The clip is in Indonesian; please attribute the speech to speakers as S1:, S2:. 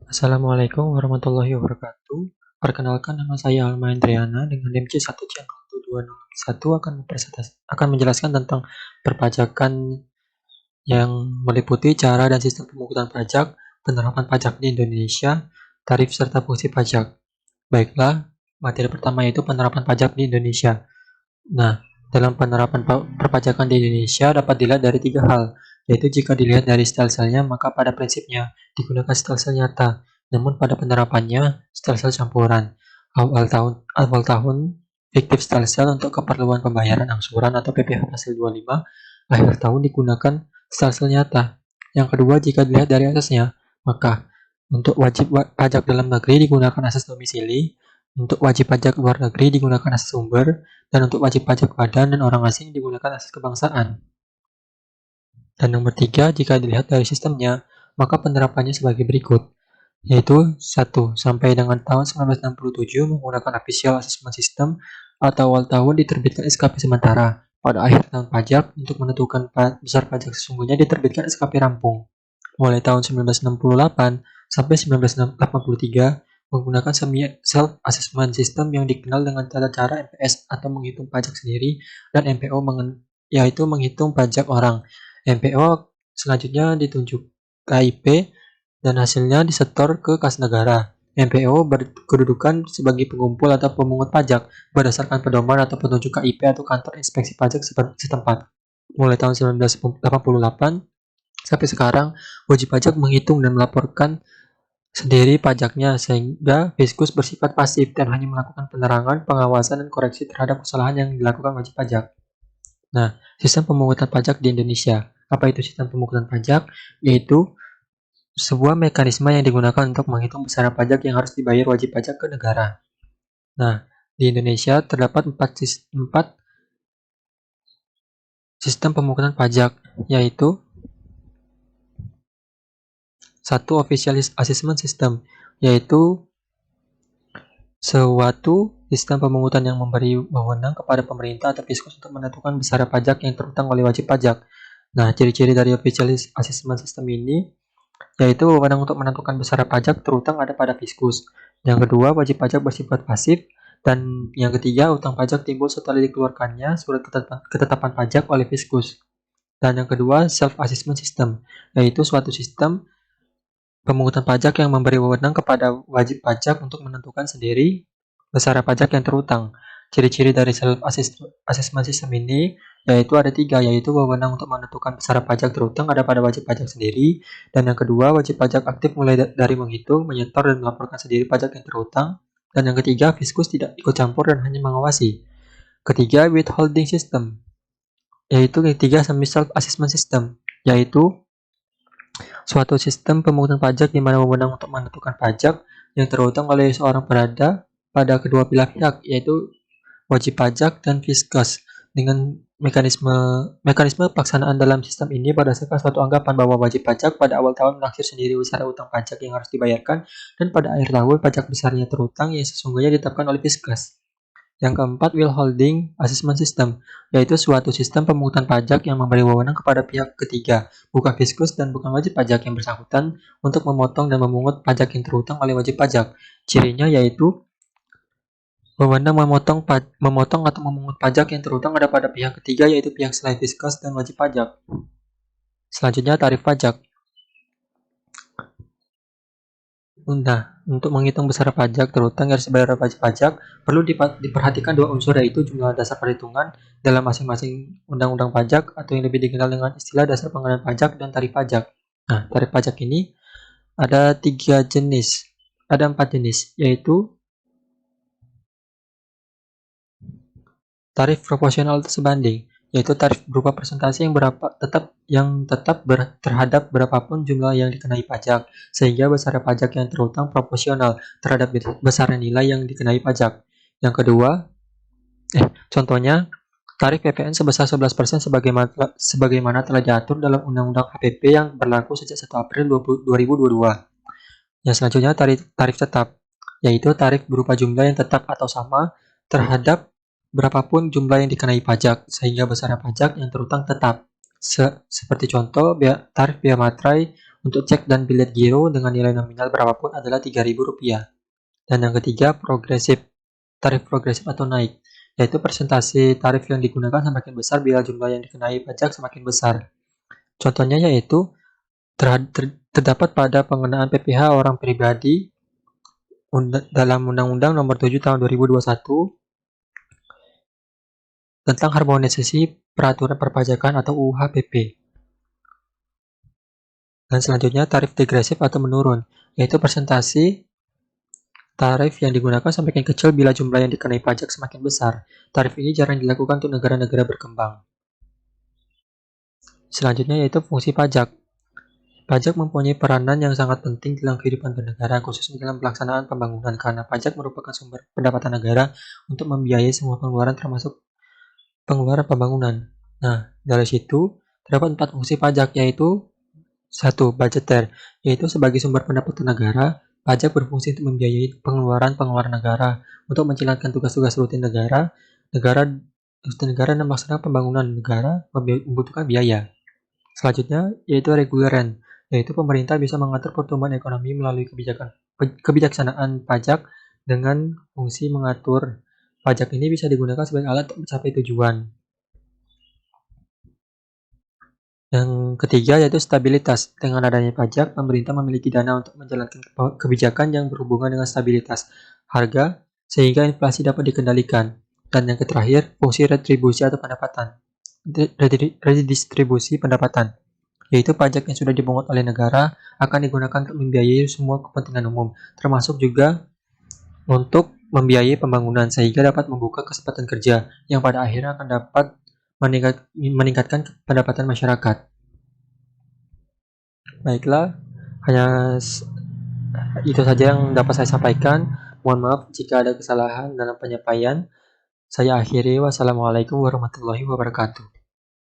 S1: Assalamualaikum warahmatullahi wabarakatuh. Perkenalkan, nama saya Alma Indriana dengan NIM C1C0201 akan menjelaskan tentang perpajakan yang meliputi cara dan sistem pemungutan pajak, penerapan pajak di Indonesia, tarif serta fungsi pajak. Baiklah, materi pertama yaitu penerapan pajak di Indonesia. Nah, dalam penerapan perpajakan di Indonesia dapat dilihat dari tiga hal, yaitu jika dilihat dari stelsel-nya maka pada prinsipnya digunakan stelsel nyata, namun pada penerapannya stelsel campuran. Awal tahun fiktif stelsel untuk keperluan pembayaran angsuran atau PPh hasil 25, akhir tahun digunakan stelsel nyata. Yang kedua, jika dilihat dari asasnya, maka untuk wajib pajak dalam negeri digunakan asas domisili, untuk wajib pajak luar negeri digunakan asas sumber, dan untuk wajib pajak badan dan orang asing digunakan asas kebangsaan. Dan nomor 3, jika dilihat dari sistemnya, maka penerapannya sebagai berikut, yaitu 1. Sampai dengan tahun 1967 menggunakan official assessment system atau awal tahun diterbitkan SKP sementara. Pada akhir tahun pajak, untuk menentukan besar pajak sesungguhnya diterbitkan SKP rampung. Mulai tahun 1968 sampai 1983 menggunakan self-assessment system yang dikenal dengan tata cara MPS atau menghitung pajak sendiri, dan MPO yaitu menghitung pajak orang. MPO selanjutnya ditunjuk KIP dan hasilnya disetor ke kas negara. MPO berkedudukan sebagai pengumpul atau pemungut pajak berdasarkan pedoman atau petunjuk KIP atau kantor inspeksi pajak setempat. Mulai tahun 1988 sampai sekarang, wajib pajak menghitung dan melaporkan sendiri pajaknya, sehingga Fiskus bersifat pasif dan hanya melakukan penerangan, pengawasan, dan koreksi terhadap kesalahan yang dilakukan wajib pajak. Nah, sistem pemungutan pajak di Indonesia. Apa itu sistem pemungutan pajak? Yaitu sebuah mekanisme yang digunakan untuk menghitung besaran pajak yang harus dibayar wajib pajak ke negara. Nah, di Indonesia terdapat 4 sistem pemungutan pajak, yaitu 1. Official Assessment System, yaitu suatu sistem pemungutan yang memberi wewenang kepada pemerintah atau Fiskus untuk menentukan besaran pajak yang terutang oleh wajib pajak. Nah, ciri-ciri dari Official Assessment System ini yaitu wewenang untuk menentukan besaran pajak terutang ada pada Fiskus. Yang kedua, wajib pajak bersifat pasif. Dan yang ketiga, utang pajak timbul setelah dikeluarkannya surat ketetapan pajak oleh Fiskus. Dan yang kedua, Self-Assessment System, yaitu suatu sistem pemungutan pajak yang memberi wewenang kepada wajib pajak untuk menentukan sendiri besaran pajak yang terutang. Ciri-ciri dari self-assessment system ini yaitu ada 3, yaitu wewenang untuk menentukan besaran pajak terutang ada pada wajib pajak sendiri, dan yang kedua, wajib pajak aktif mulai dari menghitung, menyetor, dan melaporkan sendiri pajak yang terutang, dan yang ketiga, Fiskus tidak ikut campur dan hanya mengawasi. Ketiga, withholding system, yaitu ketiga semi self-assessment system, yaitu suatu sistem pemungutan pajak di mana wewenang untuk menentukan pajak yang terutang oleh seorang berada pada kedua belah pihak, yaitu wajib pajak dan Fiskus. Dengan mekanisme pelaksanaan dalam sistem ini berdasarkan suatu anggapan bahwa wajib pajak pada awal tahun menaksir sendiri besar utang pajak yang harus dibayarkan, dan pada akhir tahun pajak besarnya terutang yang sesungguhnya ditetapkan oleh Fiskus. Yang keempat, withholding assessment system, yaitu suatu sistem pemungutan pajak yang memberi wewenang kepada pihak ketiga, bukan Fiskus dan bukan wajib pajak yang bersangkutan, untuk memotong dan memungut pajak yang terutang oleh wajib pajak. Cirinya yaitu wewenang memotong atau memungut pajak yang terutang ada pada pihak ketiga, yaitu pihak selain Fiskus dan wajib pajak. Selanjutnya, tarif pajak. Nah, untuk menghitung besaran pajak terutang yang harus dibayar wajib pajak, perlu diperhatikan dua unsur, yaitu jumlah dasar perhitungan dalam masing-masing undang-undang pajak atau yang lebih dikenal dengan istilah dasar pengenaan pajak dan tarif pajak. Nah, tarif pajak ini ada 4 jenis, yaitu tarif proporsional sebanding, yaitu tarif berupa persentase yang tetap terhadap berapapun jumlah yang dikenai pajak, sehingga besaran pajak yang terutang proporsional terhadap besaran nilai yang dikenai pajak. Yang kedua, contohnya, tarif PPN sebesar 11% sebagaimana telah diatur dalam Undang-Undang HPP yang berlaku sejak 1 April 2022. Yang selanjutnya, tarif tetap, yaitu tarif berupa jumlah yang tetap atau sama terhadap berapapun jumlah yang dikenai pajak, sehingga besaran pajak yang terutang tetap. Seperti contoh, tarif bea materai untuk cek dan bilet giro dengan nilai nominal berapapun adalah Rp3.000. Dan yang ketiga, tarif progresif atau naik, yaitu persentase tarif yang digunakan semakin besar bila jumlah yang dikenai pajak semakin besar. Contohnya yaitu terdapat pada pengenaan PPh orang pribadi dalam Undang-Undang Nomor 7 Tahun 2021 tentang harmonisasi peraturan perpajakan atau UHPP. Dan selanjutnya tarif degresif atau menurun, yaitu persentase tarif yang digunakan semakin kecil bila jumlah yang dikenai pajak semakin besar. Tarif ini jarang dilakukan untuk negara-negara berkembang. Selanjutnya yaitu fungsi pajak. Pajak mempunyai peranan yang sangat penting dalam kehidupan bernegara, khususnya dalam pelaksanaan pembangunan, karena pajak merupakan sumber pendapatan negara untuk membiayai semua pengeluaran termasuk pengeluaran pembangunan. Nah, dari situ terdapat 4 fungsi pajak, yaitu 1. Budgeter, yaitu sebagai sumber pendapatan negara. Pajak berfungsi untuk membiayai pengeluaran negara, untuk menjalankan tugas-tugas rutin negara dan melaksanakan pembangunan negara membutuhkan biaya. Selanjutnya yaitu reguleran, yaitu pemerintah bisa mengatur pertumbuhan ekonomi melalui kebijaksanaan pajak. Dengan fungsi mengatur pajak ini bisa digunakan sebagai alat untuk mencapai tujuan. Yang ketiga yaitu stabilitas. Dengan adanya pajak, pemerintah memiliki dana untuk menjalankan kebijakan yang berhubungan dengan stabilitas harga sehingga inflasi dapat dikendalikan. Dan yang terakhir, fungsi retribusi atau pendapatan. Redistribusi pendapatan, yaitu pajak yang sudah dipungut oleh negara akan digunakan untuk membiayai semua kepentingan umum, termasuk juga untuk membiayai pembangunan sehingga dapat membuka kesempatan kerja yang pada akhirnya akan dapat meningkatkan pendapatan masyarakat. Baiklah, hanya itu saja yang dapat saya sampaikan. Mohon maaf jika ada kesalahan dalam penyampaian. Saya akhiri. Wassalamualaikum warahmatullahi wabarakatuh.